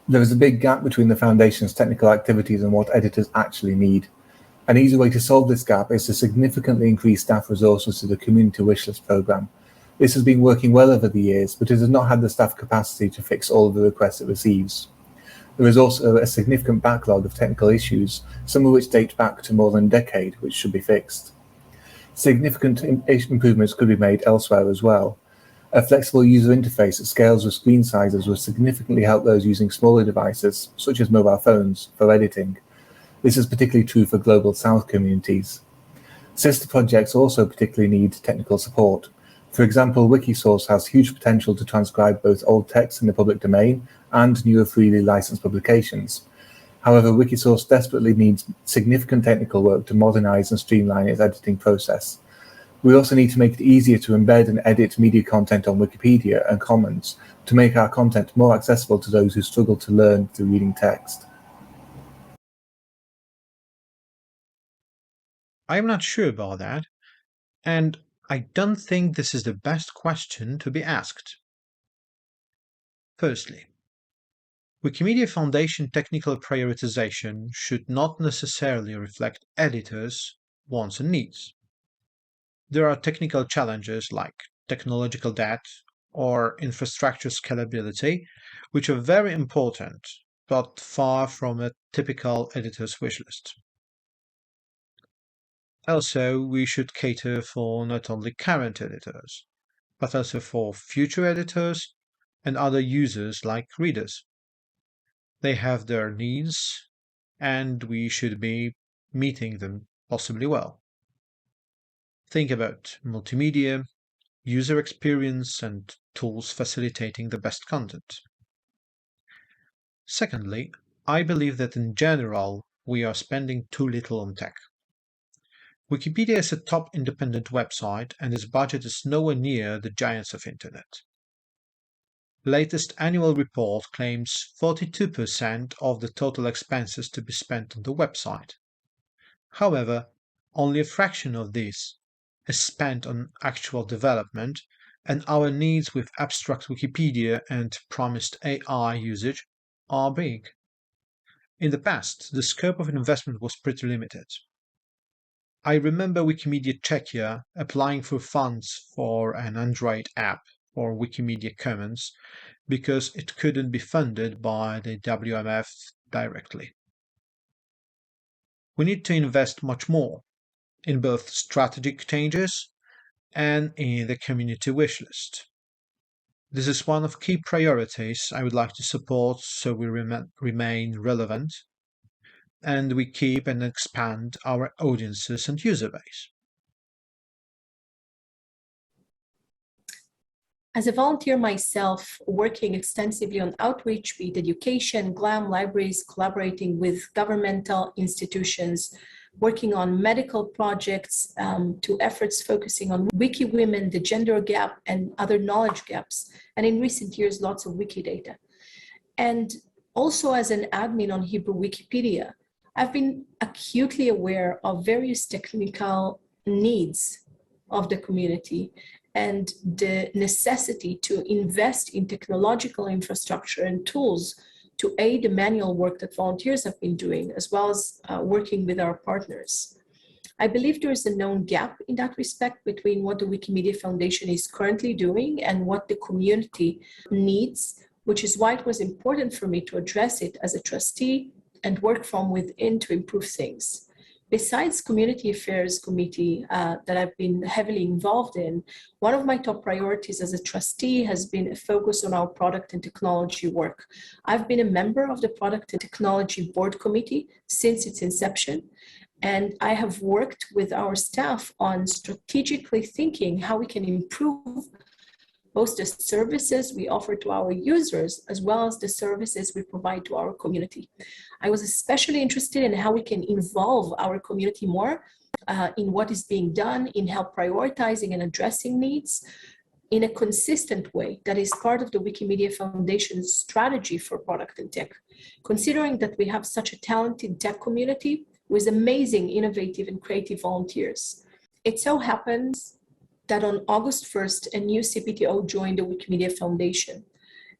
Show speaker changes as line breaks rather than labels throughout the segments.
There is a big gap between the Foundation's technical activities and what editors actually need. An easy way to solve this gap is to significantly increase staff resources to the Community Wishlist programme. This has been working well over the years, but it has not had the staff capacity to fix all of the requests it receives. There is also a significant backlog of technical issues, some of which date back to more than a decade, which should be fixed. Significant improvements could be made elsewhere as well. A flexible user interface that scales with screen sizes will significantly help those using smaller devices, such as mobile phones, for editing. This is particularly true for Global South communities. Sister projects also particularly need technical support. For example, Wikisource has huge potential to transcribe both old text in the public domain and newer freely licensed publications. However, Wikisource desperately needs significant technical work to modernize and streamline its editing process. We also need to make it easier to embed and edit media content on Wikipedia and Commons to make our content more accessible to those who struggle to learn through reading text.
I'm not sure about that, and I don't think this is the best question to be asked. Firstly, Wikimedia Foundation technical prioritization should not necessarily reflect editors' wants and needs. There are technical challenges like technological debt or infrastructure scalability, which are very important, but far from a typical editor's wishlist. Also, we should cater for not only current editors, but also for future editors and other users like readers. They have their needs, and we should be meeting them possibly well. Think about multimedia, user experience, and tools facilitating the best content. Secondly, I believe that in general, we are spending too little on tech. Wikipedia is a top independent website and its budget is nowhere near the giants of internet. The latest annual report claims 42% of the total expenses to be spent on the website. However, only a fraction of this is spent on actual development, and our needs with abstract Wikipedia and promised AI usage are big. In the past, the scope of investment was pretty limited. I remember Wikimedia Czechia applying for funds for an Android app for Wikimedia Commons because it couldn't be funded by the WMF directly. We need to invest much more in both strategic changes and in the community wishlist. This is one of key priorities I would like to support so we remain relevant and we keep and expand our audiences and user base.
As a volunteer myself, working extensively on outreach, be it education, GLAM, libraries, collaborating with governmental institutions, working on medical projects, to efforts focusing on Wiki Women, the gender gap, and other knowledge gaps, and in recent years, lots of Wikidata. And also as an admin on Hebrew Wikipedia, I've been acutely aware of various technical needs of the community and the necessity to invest in technological infrastructure and tools to aid the manual work that volunteers have been doing, as well as working with our partners. I believe there is a known gap in that respect between what the Wikimedia Foundation is currently doing and what the community needs, which is why it was important for me to address it as a trustee and work from within to improve things. Besides Community Affairs Committee that I've been heavily involved in, one of my top priorities as a trustee has been a focus on our product and technology work. I've been a member of the Product and Technology Board Committee since its inception, and I have worked with our staff on strategically thinking how we can improve both the services we offer to our users as well as the services we provide to our community. I was especially interested in how we can involve our community more in what is being done, in help prioritizing and addressing needs in a consistent way that is part of the Wikimedia Foundation's strategy for product and tech. Considering that we have such a talented tech community with amazing, innovative, and creative volunteers. It so happens that on August 1st, a new CPTO joined the Wikimedia Foundation.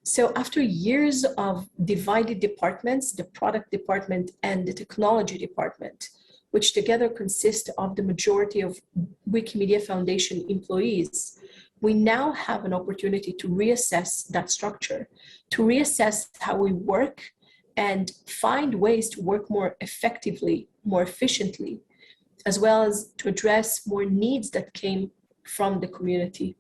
So after years of divided departments, the product department and the technology department, which together consist of the majority of Wikimedia Foundation employees, we now have an opportunity to reassess that structure, to reassess how we work and find ways to work more effectively, more efficiently, as well as to address more needs that came from the community.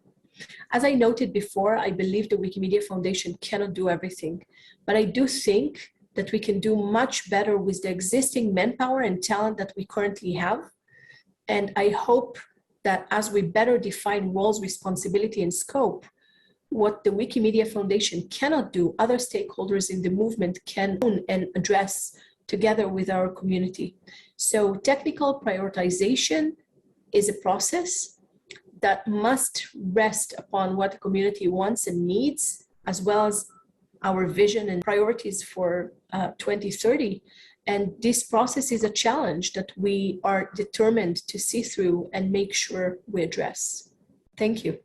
As I noted before, I believe the Wikimedia Foundation cannot do everything, but I do think that we can do much better with the existing manpower and talent that we currently have. And I hope that as we better define roles, responsibility, and scope, what the Wikimedia Foundation cannot do, other stakeholders in the movement can own and address together with our community. So technical prioritization is a process that must rest upon what the community wants and needs, as well as our vision and priorities for 2030. And this process is a challenge that we are determined to see through and make sure we address. Thank you.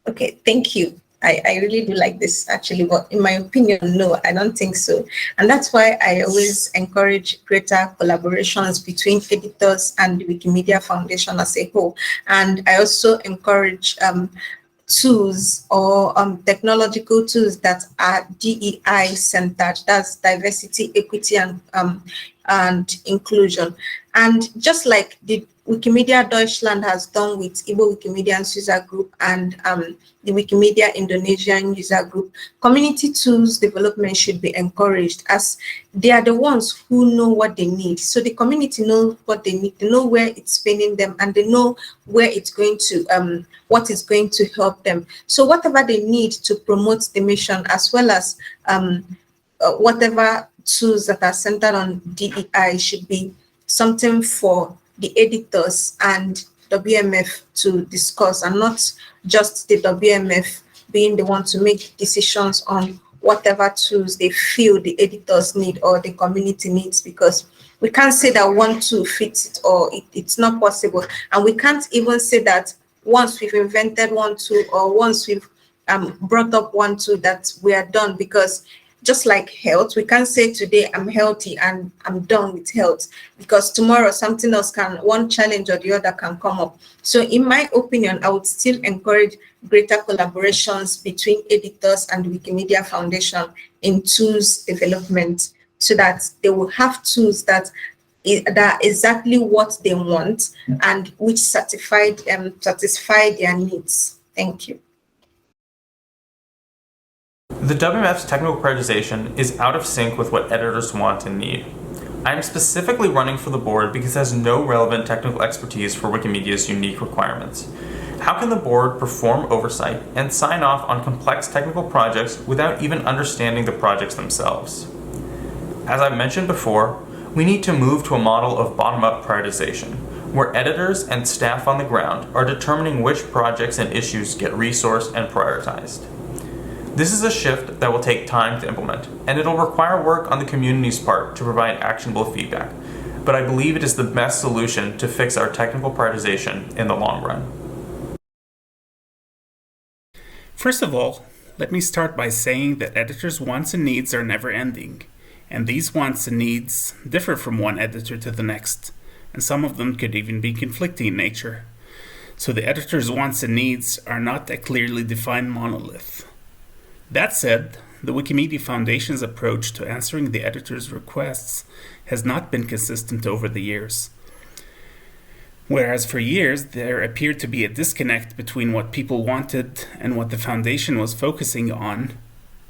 Okay, thank you. I really do like this actually, but in my opinion, no, I don't think so. And that's why I always encourage greater collaborations between editors and the Wikimedia Foundation as a whole. And I also encourage tools or technological tools that are DEI centered, that's diversity, equity, and inclusion. And just like the Wikimedia Deutschland has done with Igbo Wikimedians user group and the Wikimedia Indonesian user group, community tools development should be encouraged, as they are the ones who know what they need. So the community knows what they need, they know where it's spending them, and they know where it's going to, what is going to help them. So whatever they need to promote the mission, as well as whatever tools that are centered on DEI, should be something for the editors and WMF to discuss, and not just the WMF being the one to make decisions on whatever tools they feel the editors need or the community needs, because we can't say that one tool fits it, or it's not possible. And we can't even say that once we've invented one tool or once we've brought up one tool that we are done, because just like health, we can't say today I'm healthy and I'm done with health, because tomorrow something else one challenge or the other can come up. So in my opinion, I would still encourage greater collaborations between editors and the Wikimedia Foundation in tools development, so that they will have tools that are exactly what they want and which satisfy their needs. Thank you.
The WMF's technical prioritization is out of sync with what editors want and need. I am specifically running for the board because it has no relevant technical expertise for Wikimedia's unique requirements. How can the board perform oversight and sign off on complex technical projects without even understanding the projects themselves? As I mentioned before, we need to move to a model of bottom-up prioritization, where editors and staff on the ground are determining which projects and issues get resourced and prioritized. This is a shift that will take time to implement, and it'll require work on the community's part to provide actionable feedback, but I believe it is the best solution to fix our technical prioritization in the long run.
First of all, let me start by saying that editors' wants and needs are never ending, and these wants and needs differ from one editor to the next, and some of them could even be conflicting in nature. So the editor's wants and needs are not a clearly defined monolith. That said, the Wikimedia Foundation's approach to answering the editor's requests has not been consistent over the years. Whereas for years there appeared to be a disconnect between what people wanted and what the Foundation was focusing on,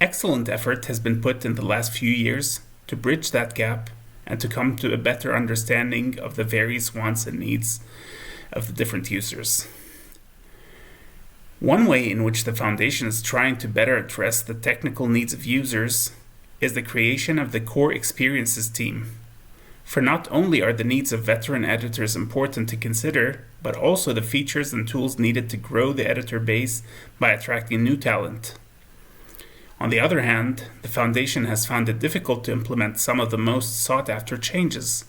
excellent effort has been put in the last few years to bridge that gap and to come to a better understanding of the various wants and needs of the different users. One way in which the Foundation is trying to better address the technical needs of users is the creation of the Core Experiences team. For not only are the needs of veteran editors important to consider, but also the features and tools needed to grow the editor base by attracting new talent. On the other hand, the Foundation has found it difficult to implement some of the most sought-after changes.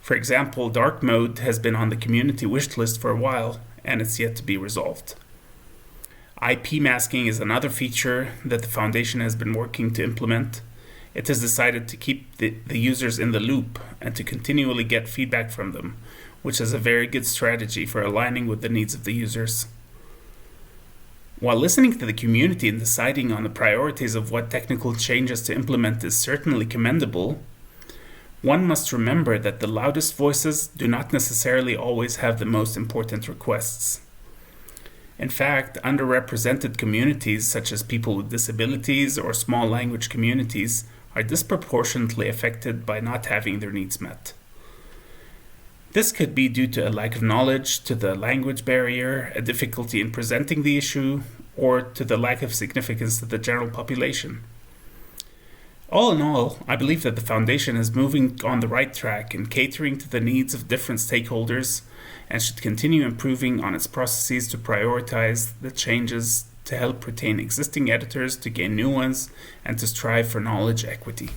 For example, dark mode has been on the community wish list for a while, and it's yet to be resolved. IP masking is another feature that the Foundation has been working to implement. It has decided to keep the users in the loop and to continually get feedback from them, which is a very good strategy for aligning with the needs of the users. While listening to the community and deciding on the priorities of what technical changes to implement is certainly commendable, one must remember that the loudest voices do not necessarily always have the most important requests. In fact, underrepresented communities such as people with disabilities or small language communities are disproportionately affected by not having their needs met. This could be due to a lack of knowledge, to the language barrier, a difficulty in presenting the issue, or to the lack of significance to the general population. All in all, I believe that the Foundation is moving on the right track in catering to the needs of different stakeholders and should continue improving on its processes to prioritize the changes to help retain existing editors, to gain new ones, and to strive for knowledge equity.